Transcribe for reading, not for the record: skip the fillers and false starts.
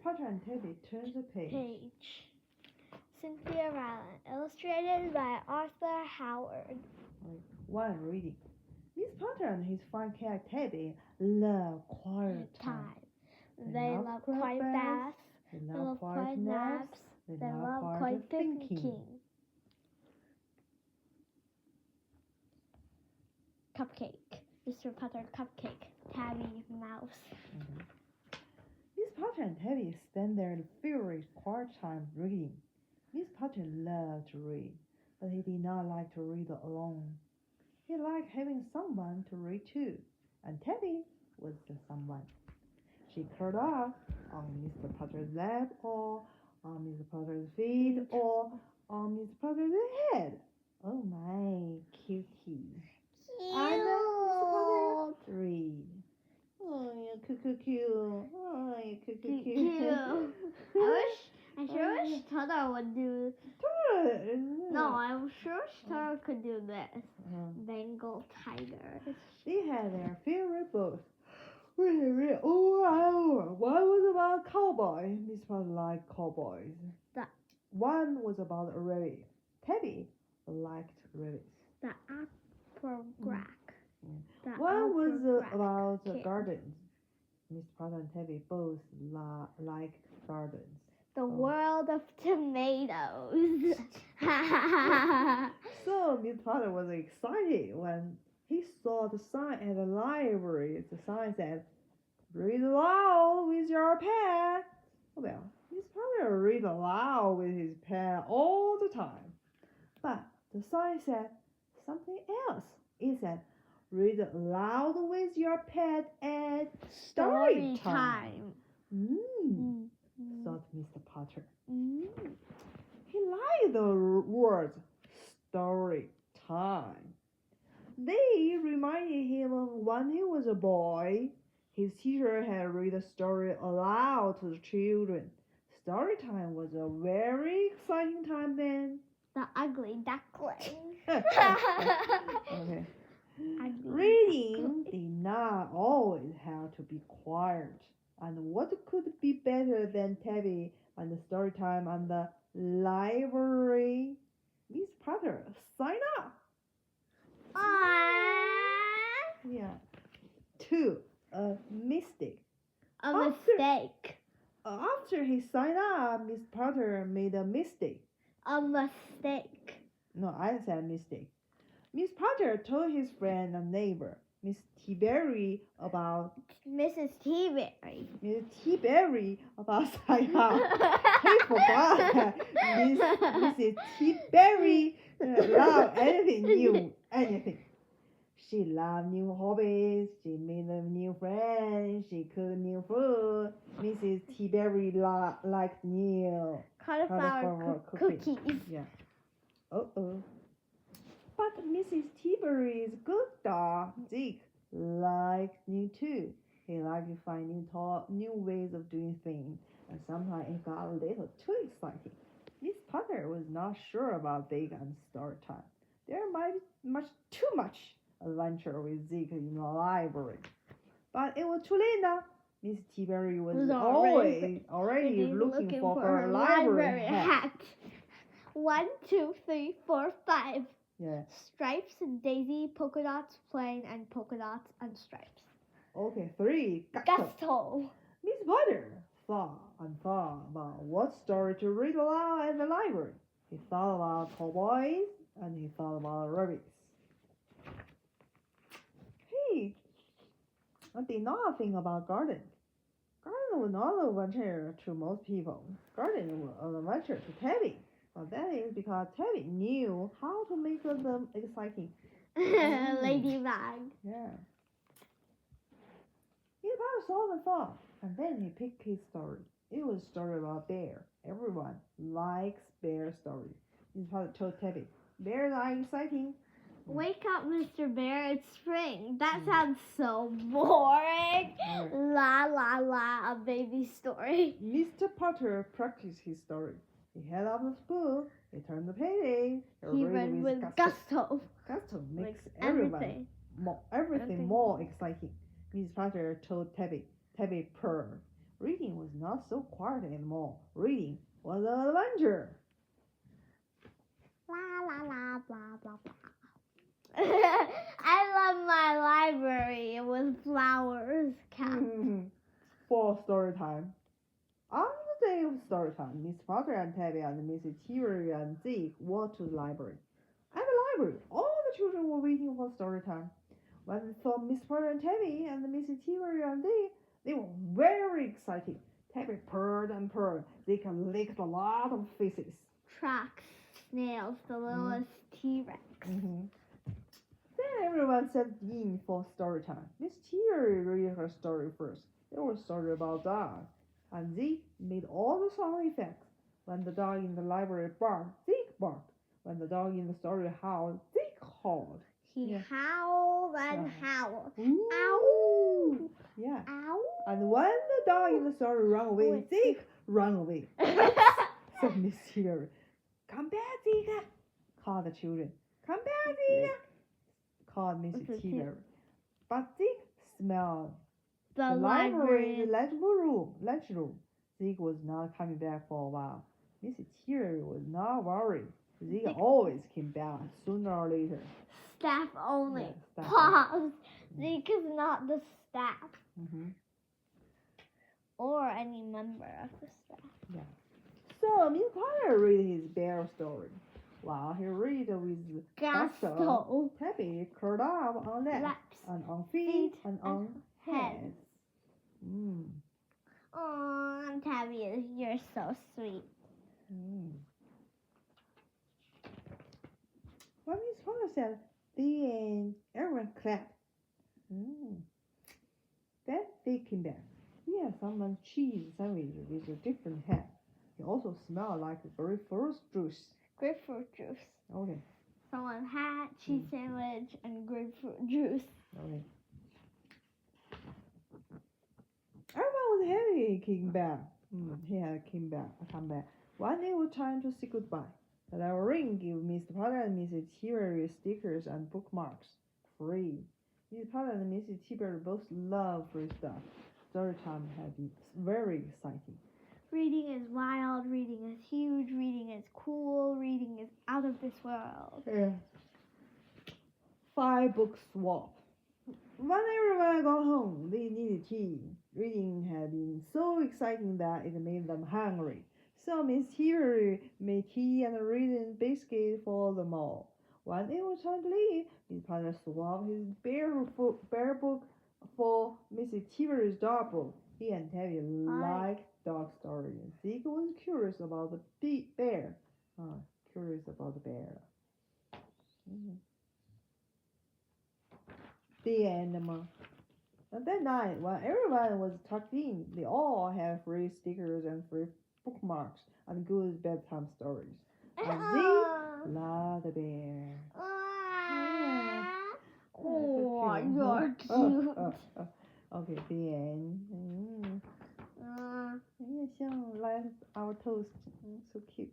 Putter and Tabby turn the page. Cynthia Ryland, illustrated by Arthur Howard. 1. Reading. Miss Putter and his fine cat Tabby love quiet time. They love quiet baths. They love quiet naps. They love quiet thinking. Cupcake. Mr. Putter cupcake. Tabby mouse. Miss Putter and Tabby spend their favorite quiet time reading. Miss Putter loved to read, but he did not like to read alone. He liked having someone to read to, and Tabby was the someone. She curled up on Mr. Putter's lap, or on Mr. Putter's feet, or on Mr. Putter's head. Oh my, cutie. And Mr. Putter read. Oh, cute. Oh, cute. I sure wish Tutter would do. No, I'm sure Tutter could do this. Bengal tiger. They had their favorite books. We read all hour. One was about cowboys. Miss Putter liked cowboys. One was about a rabbit. Tabby liked rabbits. The Aprograph. One was about gardens. Miss Putter and Tabby both liked gardens. The world of tomatoes. So Miss Putter was excited when he saw the sign at the library. The sign said, "Read aloud with your pet." Well, Miss Putter read aloud with his pet all the time. But the sign said something else. It said, "Read aloud with your pet at story time." Thought Mr. Putter. He liked the words story time. They reminded him of when he was a boy. His teacher had read a story aloud to the children. Story time was a very exciting time then. The ugly duckling. Okay. Reading did not always have to be quiet. And what could be better than Tabby and the story time on the library? Miss Putter, sign up. Yeah. 2. A mistake. Mistake. After he signed up, Miss Putter made a mistake. A mistake. No, I said mistake. Miss Putter told his friend and neighbor, Miss Teaberry, about Mrs. Teaberry. Miss Teaberry about sign up. He forgot that Mrs. Teaberry loved anything new, anything. She loved new hobbies. She made them new friends. She cooked new food. Mrs. Teaberry liked new cauliflower cookies. Yeah. But Mrs. Teaberry's good dog, Zeke, liked new too. He liked to find new ways of doing things, and sometimes it got a little too exciting. Miss Putter was not sure about Zeke and story time. There might be too much adventure with Zeke in the library. But it was too late now. Miss Teaberry was already looking for her library hat. 1, 2, 3, 4, 5. Yeah. Stripes and daisy, polka dots, plain, and polka dots and stripes. Okay, 3. Gusto. Miss Putter thought about what story to read aloud at the library. He thought about cowboys and he thought about rabbits. Hey, I did not think about garden. Garden was not an adventure to most people. Garden was an adventure to Tabby. Well, that is because Tabby knew how to make them exciting. Ladybug. Yeah. He saw the thought, and then he picked his story. It was a story about bear. Everyone likes bear stories. His father told Tabby, "Bears are exciting." Wake up, Mr. Bear, it's spring. That sounds so boring. La, la, la, a baby story. Mr. Putter practiced his story. He held up the spoon. He turned the page. He read with gusto. Gusto makes everything more exciting. Miss Putter told Tabby purr. Reading was not so quiet anymore. Reading was an adventure. La la la blah blah blah. I love my library with flowers. For story time. On the day of story time, Mr.Putter and Tabby and Mrs. Teaberry and Zeke walked to the library. At the library, all the children were waiting for story time. When they saw Mr.Putter and Tabby and Mrs. Teaberry and Zeke, they were very excited. Tabby purred and purred. Zeke licked a lot of faces. Tracks, snails, the littlest T-Rex. Then everyone sat in for story time. Miss Teaberry read her story first. It was a story about a dog. And Zeke made all the sound effects. When the dog in the library barked, Zeke barked. When the dog in the story howled, Zeke howled. He howled and howled. Ooh. Ow! Yeah. Ow! And when the dog in the story ran away, Zeke ran away. Said Miss Teaberry. Come back, Zeke, called the children. Come back, Zeke, called Mrs. Teaberry. But Zeke smelled the library, the lunchroom. Zeke was not coming back for a while. Mrs. Teaberry was not worried. Zeke always came back sooner or later. Staff only. Yeah, staff Pause. Zeke is not the staff. Or any member of the staff. Yeah. So Mr. Putter read his bear story. While he read with Gusto. Tabby curled up on legs and on feet and on heads. Oh, Tabby, you're so sweet. When Miss Putter said, "The end," everyone clapped. Then they came back. He had someone's cheese sandwich with a different head. It also smelled like grapefruit juice. Grapefruit juice. Okay. Someone had cheese sandwich and grapefruit juice. Okay. Everyone was happy he came back. He had come back. One day it was time to say goodbye. The librarian gave Mr. Putter and Mrs. Teaberry stickers and bookmarks. Free. Mr. Putter and Mrs. Teaberry both love free stuff. Story time had been very exciting. Reading is wild, reading is huge, reading is cool, reading is out of this world. Yeah. 5 book swap. When everyone got home, they needed tea. Reading had been so exciting that it made them hungry. So Miss Teaberry made tea and a reading biscuit for them all. When it was time to leave, Mr. Putter swapped his bear book for Mrs. Teaberry's dog book. He and Tabby liked dog stories. Zeke was curious about the bear. The animal. And that night, while everyone was tucked in, they all had free stickers and free bookmarks and good bedtime stories. And Zeke loved the bear. Oh, you're cute. Okay, the end. Yeah, like our toast. So cute.